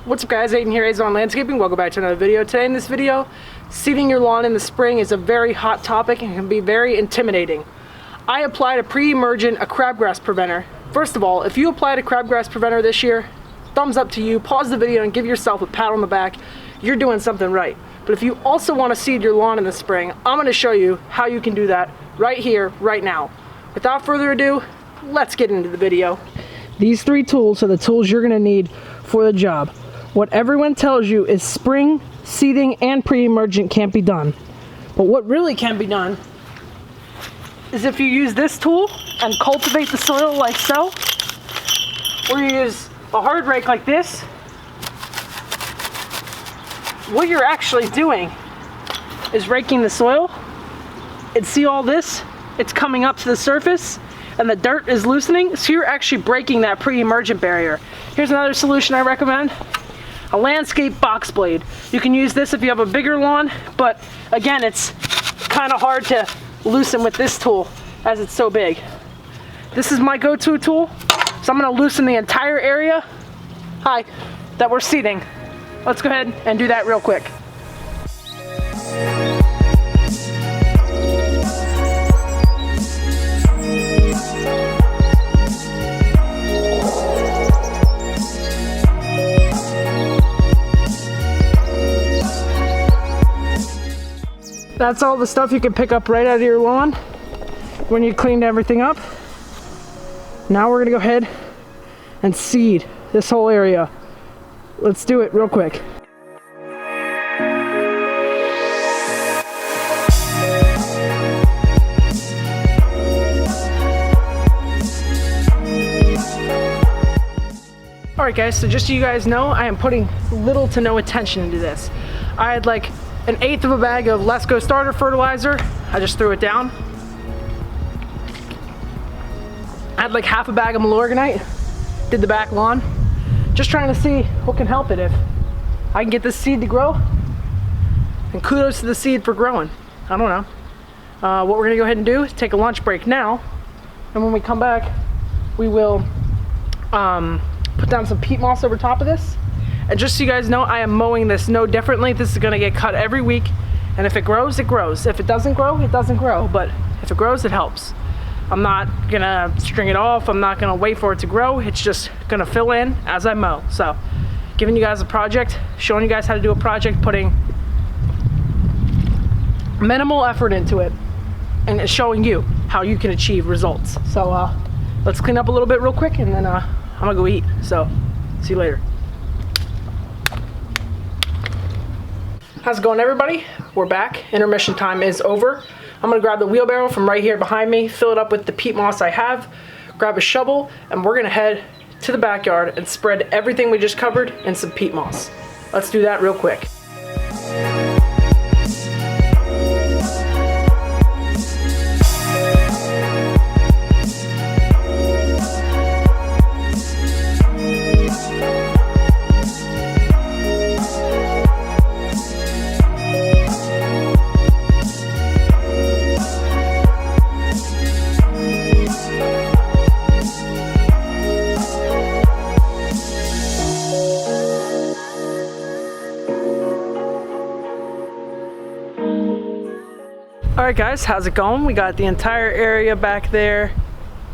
What's up guys, Aiden here, Aiden on Landscaping. Welcome back to another video. Today in this video, seeding your lawn in the spring is a very hot topic and can be very intimidating. I applied a pre-emergent crabgrass preventer. First of all, if you applied a crabgrass preventer this year, thumbs up to you, pause the video and give yourself a pat on the back. You're doing something right. But if you also want to seed your lawn in the spring, I'm going to show you how you can do that right here, right now. Without further ado, let's get into the video. These three tools are the tools you're going to need for the job. What everyone tells you is spring, seeding, and pre-emergent can't be done. But what really can be done is if you use this tool and cultivate the soil like so, or you use a hard rake like this, what you're actually doing is raking the soil. And see all this? It's coming up to the surface and the dirt is loosening, so you're actually breaking that pre-emergent barrier. Here's another solution I recommend. A landscape box blade. You can use this if you have a bigger lawn, but again, it's kind of hard to loosen with this tool as it's so big. This is my go-to tool, so I'm going to loosen the entire area that we're seeding. Let's go ahead and do that real quick. That's all the stuff you can pick up right out of your lawn when you cleaned everything up. Now we're gonna go ahead and seed this whole area. Let's do it real quick. Alright guys, so just so you guys know, I am putting little to no attention into this. I had like 1/8 of a bag of Let's Go starter fertilizer. I just threw it down. I had like half a bag of Microgreene. Did the back lawn. Just trying to see what can help it if I can get this seed to grow. And kudos to the seed for growing. I don't know. What we're gonna go ahead and do is take a lunch break now. And when we come back, we will put down some peat moss over top of this. And just so you guys know, I am mowing this no differently. This is gonna get cut every week. And if it grows, it grows. If it doesn't grow, it doesn't grow. But if it grows, it helps. I'm not gonna string it off. I'm not gonna wait for it to grow. It's just gonna fill in as I mow. So, giving you guys a project, showing you guys how to do a project, putting minimal effort into it, and showing you how you can achieve results. So, let's clean up a little bit real quick, and then I'm gonna go eat. So, see you later. How's it going, everybody? We're back. Intermission time is over. I'm gonna grab the wheelbarrow from right here behind me, fill it up with the peat moss I have, grab a shovel, and we're gonna head to the backyard and spread everything we just covered in some peat moss. Let's do that real quick. Alright guys, how's it going? We got the entire area back there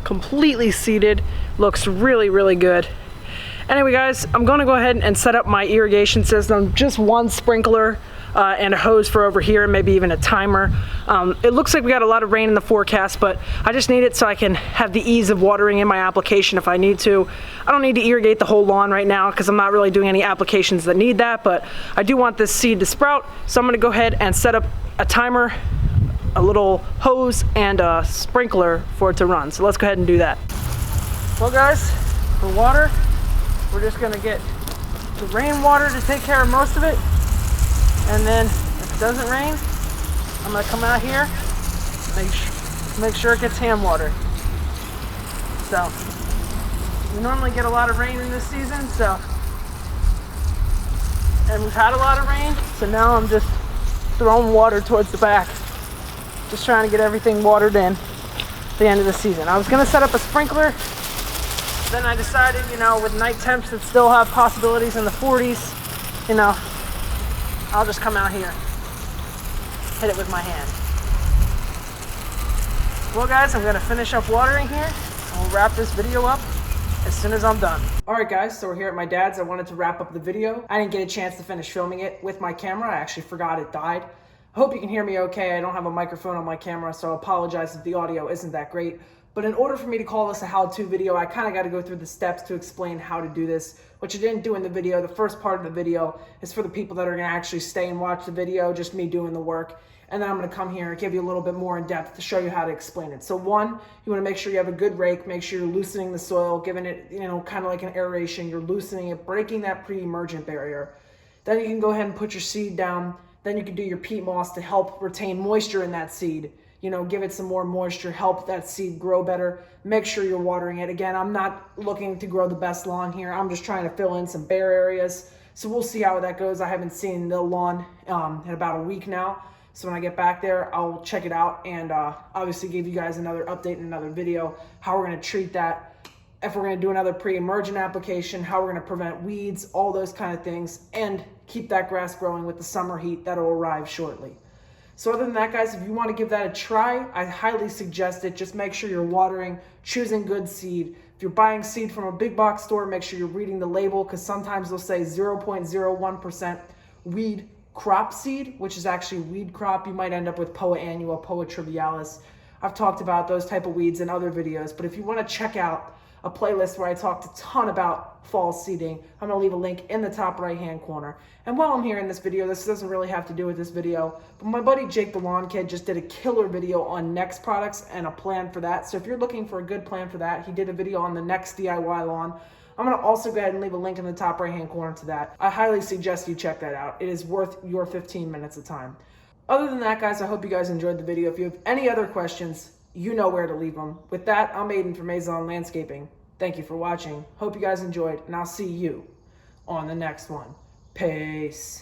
completely seeded. Looks really, really good. Anyway guys, I'm going to go ahead and set up my irrigation system. Just one sprinkler and a hose for over here, maybe even a timer. It looks like we got a lot of rain in the forecast, but I just need it so I can have the ease of watering in my application if I need to. I don't need to irrigate the whole lawn right now because I'm not really doing any applications that need that, but I do want this seed to sprout, so I'm going to go ahead and set up a timer, a little hose, and a sprinkler for it to run. So let's go ahead and do that. Well guys, for water, we're just gonna get the rainwater to take care of most of it. And then if it doesn't rain, I'm gonna come out here, make sure it gets hand water. So, we normally get a lot of rain in this season, and we've had a lot of rain, so now I'm just throwing water towards the back. Just trying to get everything watered in at the end of the season. I was gonna set up a sprinkler then I decided, you know, with night temps that still have possibilities in the 40s, you know, I'll just come out here, hit it with my hand. Well guys, I'm gonna finish up watering here, and we'll wrap this video up as soon as I'm done. Alright guys, so we're here at my dad's. I wanted to wrap up the video. I didn't get a chance to finish filming it with my camera. I actually forgot it died. I hope you can hear me okay. I don't have a microphone on my camera, so I apologize if the audio isn't that great. But in order for me to call this a how-to video, I kind of got to go through the steps to explain how to do this, which I didn't do in the video. The first part of the video is for the people that are going to actually stay and watch the video, just me doing the work. And then I'm going to come here and give you a little bit more in depth to show you how to explain it. So one, you want to make sure you have a good rake, make sure you're loosening the soil, giving it, you know, kind of like an aeration. You're loosening it, breaking that pre-emergent barrier. Then you can go ahead and put your seed down. Then you can do your peat moss to help retain moisture in that seed. You know, give it some more moisture, help that seed grow better. Make sure you're watering it. Again, I'm not looking to grow the best lawn here. I'm just trying to fill in some bare areas. So we'll see how that goes. I haven't seen the lawn in about a week now. So when I get back there, I'll check it out and obviously give you guys another update in another video, how we're going to treat that, if we're going to do another pre-emergent application, how we're going to prevent weeds, all those kind of things, and keep that grass growing with the summer heat that'll arrive shortly. So other than that, guys, if you want to give that a try, I highly suggest it. Just make sure you're watering, choosing good seed. If you're buying seed from a big box store, make sure you're reading the label, because sometimes they'll say 0.01% weed crop seed, which is actually weed crop. You might end up with Poa annua, Poa trivialis. I've talked about those type of weeds in other videos, but if you want to check out a playlist where I talked a ton about fall seeding, I'm going to leave a link in the top right hand corner. And while I'm here in this video, this doesn't really have to do with this video, but my buddy Jake the Lawn Kid just did a killer video on N-Ext products and a plan for that. So if you're looking for a good plan for that, he did a video on the N-Ext DIY lawn. I'm going to also go ahead and leave a link in the top right hand corner to that. I highly suggest you check that out. It is worth your 15 minutes of time. Other than that, guys, I hope you guys enjoyed the video. If you have any other questions, you know where to leave them. With that, I'm Aiden from Maison Landscaping. Thank you for watching. Hope you guys enjoyed, and I'll see you on the next one. Peace.